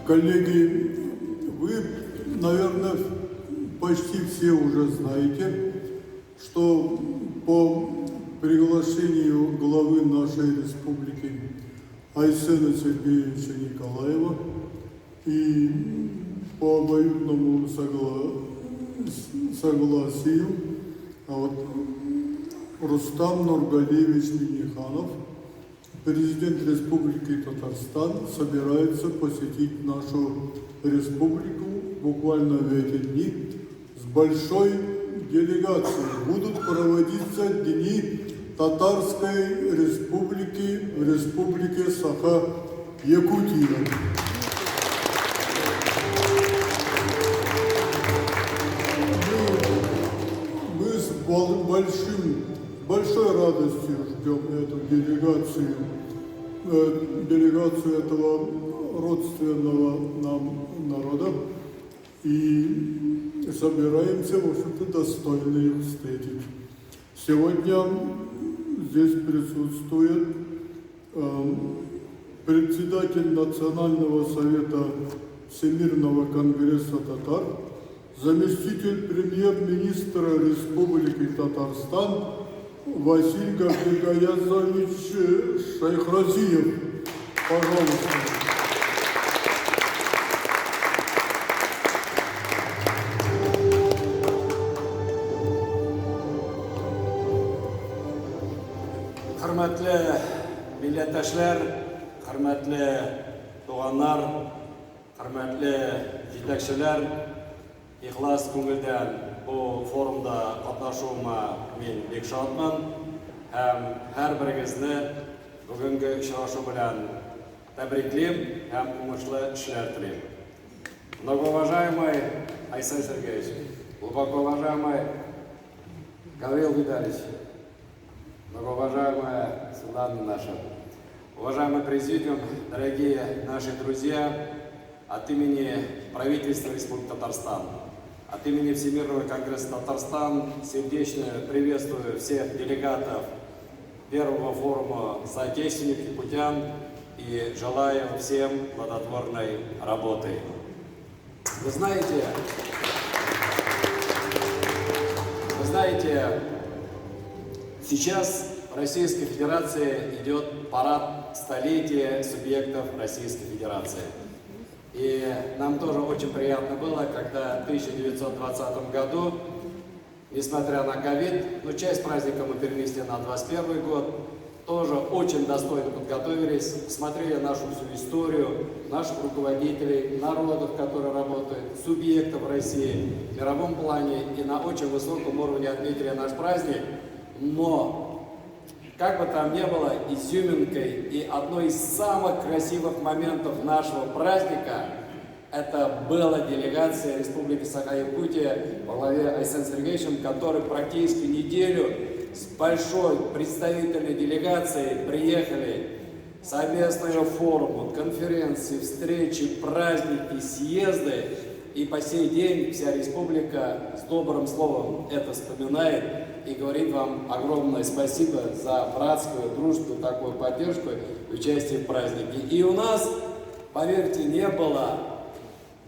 Коллеги, вы, наверное, почти все уже знаете, что по приглашению главы нашей республики Айсена Сергеевича Николаева и по обоюдному согласию Рустам Нургалиевич Минниханов, президент Республики Татарстан, собирается посетить нашу республику буквально в эти дни с большой делегацией. Будут проводиться дни Татарской республики в республике Саха-Якутия. Мы с большой радостью ждем эту делегацию этого родственного нам народа и собираемся, в общем-то, достойно их встретить. Сегодня здесь присутствует председатель Национального совета Всемирного конгресса татар, заместитель премьер-министра Республики Татарстан Василий Габригаязович Шайхразиев. Пожалуйста. Hürmetli milletdaşlar, hürmetli doğanlar, hürmetli жетекшілер, ихлас көңілден бұл форумда қатнашуыма мен бек шатмын һәм һәрбіріңізді бүгінгі очрашу белән тәбриклейм һәм уңышлы эшләр телим. Многоуважаемый Айсен Сергеевич, глубоко уважаемый Гаврил Витальевич, многоуважаемая Светлана наша, уважаемый президиум, дорогие наши друзья, от имени правительства Республики Татарстан, от имени Всемирного конгресса Татарстан сердечно приветствую всех делегатов первого форума соотечественников якутян и желаю всем плодотворной работы. Вы знаете, сейчас в Российской Федерации идет парад столетия субъектов Российской Федерации. И нам тоже очень приятно было, когда в 1920 году, несмотря на ковид, но часть праздника мы перенесли на 2021 год, тоже очень достойно подготовились, смотрели нашу всю историю, наших руководителей, народов, которые работают, субъектов в России, в мировом плане, и на очень высоком уровне отметили наш праздник. Но как бы там ни было, изюминкой и одной из самых красивых моментов нашего праздника это была делегация Республики Саха-Якутия во главе Айсен Сергеевичем, который практически неделю с большой представительной делегацией приехали совместные форумы, конференции, встречи, праздники, съезды. И по сей день вся республика с добрым словом это вспоминает и говорит вам огромное спасибо за братскую, дружескую такую поддержку и участие в празднике. И у нас, поверьте, не было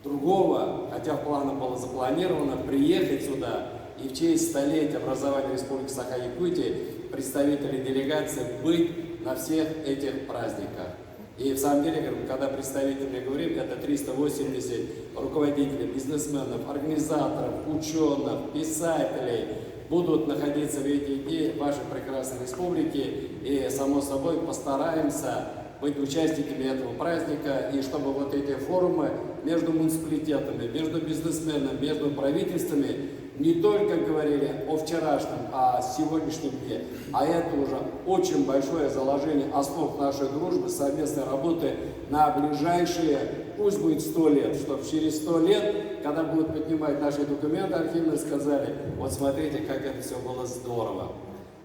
другого, хотя в планах было запланировано, приехать сюда и в честь столетия образования Республики Саха-Якутия представители делегации быть на всех этих праздниках. И в самом деле, когда представители говорим, это 380 руководителей, бизнесменов, организаторов, ученых, писателей будут находиться в эти дни в вашей прекрасной республике. И, само собой, постараемся быть участниками этого праздника, и чтобы вот эти форумы между муниципалитетами, между бизнесменами, между правительствами не только говорили о вчерашнем, о сегодняшнем дне, а это уже очень большое заложение основ нашей дружбы, совместной работы на ближайшие, пусть будет 100 лет, чтобы через 100 лет, когда будут поднимать наши документы архивные, сказали, вот смотрите, как это все было здорово.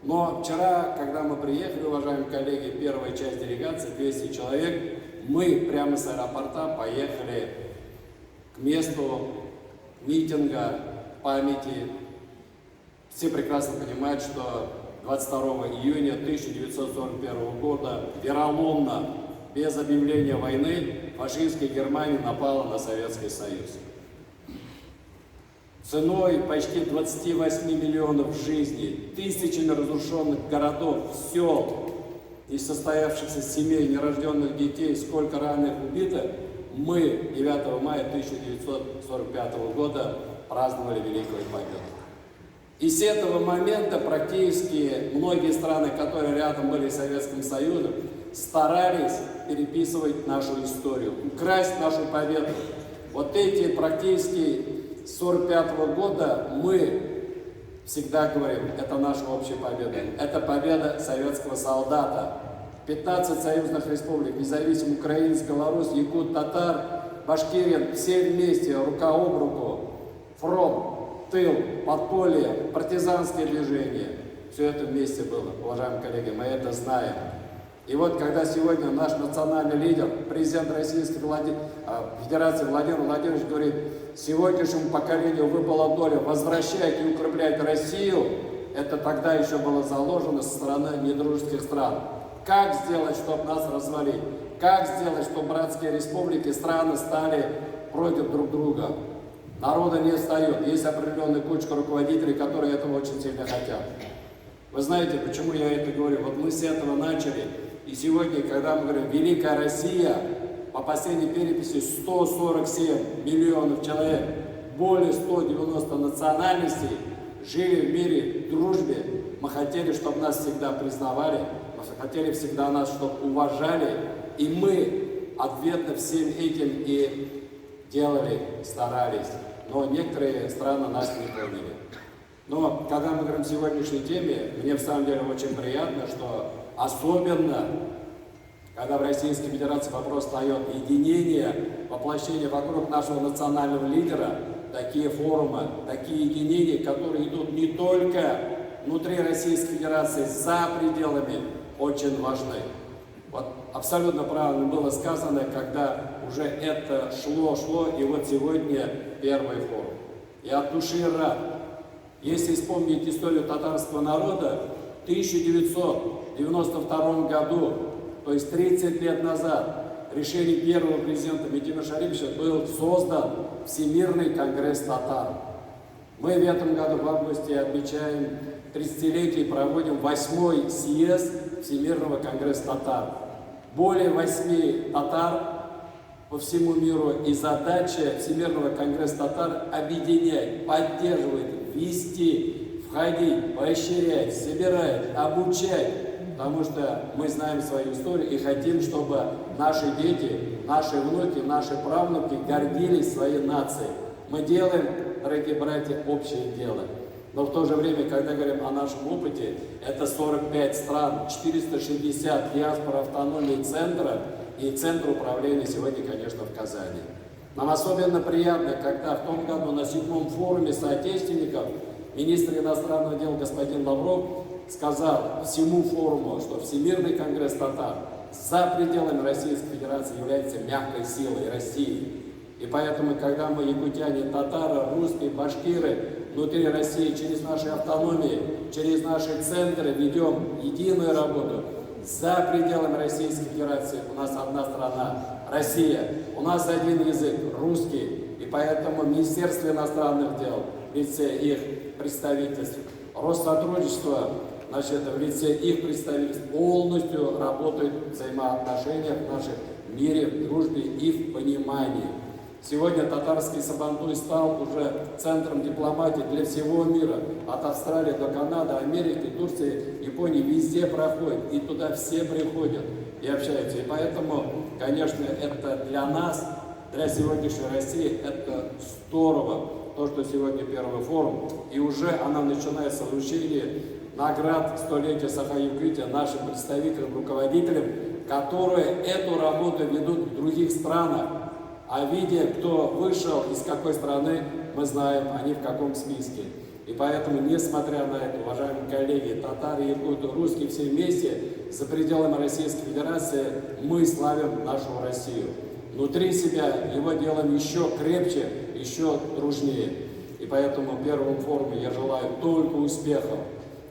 Но вчера, когда мы приехали, уважаемые коллеги, первая часть делегации, 200 человек, мы прямо с аэропорта поехали к месту митинга памяти. Все прекрасно понимают, что 22 июня 1941 года вероломно, без объявления войны, фашистской Германии напала на Советский Союз. Ценой почти 28 миллионов жизней, тысячами разрушенных городов, сел, несостоявшихся семей, нерожденных детей, сколько раненых убито, мы 9 мая 1945 года праздновали Великую Победу. И с этого момента практически многие страны, которые рядом были с Советским Союзом, старались переписывать нашу историю, украсть нашу победу. Вот эти практически с 1945 года мы всегда говорим, это наша общая победа. Это победа советского солдата. 15 союзных республик, независимых украинец, Беларусь, якут, татар, башкирин, все вместе, рука об руку, фронт, тыл, подполье, партизанские движения. Все это вместе было, уважаемые коллеги, мы это знаем. И вот когда сегодня наш национальный лидер, президент Российской Федерации Владимир Владимирович говорит, сегодняшнему поколению выпала доля возвращать и укреплять Россию, это тогда еще было заложено со стороны недружеских стран. Как сделать, чтобы нас развалить? Как сделать, чтобы братские республики, страны стали против друг друга? Народа не встает. Есть определенная кучка руководителей, которые этого очень сильно хотят. Вы знаете, почему я это говорю? Вот мы с этого начали. И сегодня, когда мы говорим «Великая Россия», по последней переписи 147 миллионов человек, более 190 национальностей жили в мире, в дружбе. Мы хотели, чтобы нас всегда признавали, мы хотели всегда нас, чтобы уважали. И мы ответно всем этим и делали, старались. Но некоторые страны нас не поняли. Но когда мы говорим о сегодняшней теме, мне в самом деле очень приятно, что особенно, когда в Российской Федерации вопрос встает единение, воплощение вокруг нашего национального лидера, такие форумы, такие единения, которые идут не только внутри Российской Федерации, за пределами, очень важны. Вот абсолютно правильно было сказано, когда уже это шло, и вот сегодня первый форум. Я от души рад. Если вспомнить историю татарского народа, в 1992 году, то есть 30 лет назад, решением первого президента Митима Шариповича был создан Всемирный конгресс татар. Мы в этом году в августе отмечаем 30-летие и проводим 8-й съезд Всемирного конгресса татар. Более 8 татар по всему миру, и задача Всемирного конгресса татар объединять, поддерживать, вести, входить, поощрять, собирать, обучать, потому что мы знаем свою историю и хотим, чтобы наши дети, наши внуки, наши правнуки гордились своей нацией. Мы делаем, дорогие братья, общее дело. Но в то же время, когда говорим о нашем опыте, это 45 стран, 460 диаспор, автономии центра и центр управления сегодня, конечно, в Казани. Нам особенно приятно, когда в том году на 7-м форуме соотечественников министр иностранных дел господин Лавров сказал всему форуму, что Всемирный конгресс татар за пределами Российской Федерации является мягкой силой России. И поэтому, когда мы, якутяне, татары, русские, башкиры, внутри России, через наши автономии, через наши центры ведем единую работу за пределами Российской Федерации, у нас одна страна – Россия, у нас один язык – русский, и поэтому Министерство иностранных дел в лице их представительств, Россотрудничество, значит, в лице их представительств полностью работают взаимоотношения в нашем мире, в дружбе и в понимании. Сегодня татарский Сабантуй стал уже центром дипломатии для всего мира. От Австралии до Канады, Америки, Турции, Японии, везде проходит. И туда все приходят и общаются. И поэтому, конечно, это для нас, для сегодняшней России, это здорово. То, что сегодня первый форум. И уже она начинается вручение наград столетия Саха-Якутия нашим представителям, руководителям, которые эту работу ведут в других странах. А видя, кто вышел, из какой страны, мы знаем, они в каком списке. И поэтому, несмотря на это, уважаемые коллеги, татары, якуты, русские, все вместе, за пределами Российской Федерации, мы славим нашу Россию. Внутри себя его делаем еще крепче, еще дружнее. И поэтому первому форуму я желаю только успехов.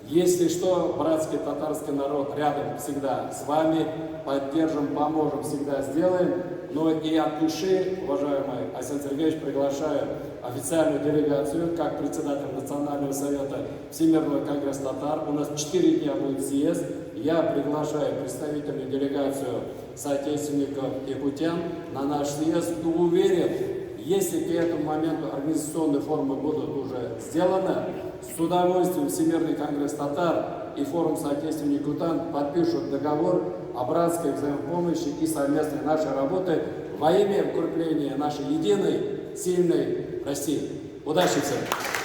Если что, братский татарский народ рядом всегда с вами, поддержим, поможем, всегда сделаем. но и от души, уважаемый Александр Сергеевич, приглашаю официальную делегацию, как председатель Национального совета Всемирного конгресса татар. У нас 4 дня будет съезд. Я приглашаю представительную делегацию соотечественников якутян на наш съезд и уверен, если к этому моменту организационные формы будут уже сделаны, с удовольствием Всемирный конгресс татар и форум соотечественников якутян подпишут договор о братской взаимопомощи и совместной нашей работы во имя укрепления нашей единой, сильной России. Удачи всем!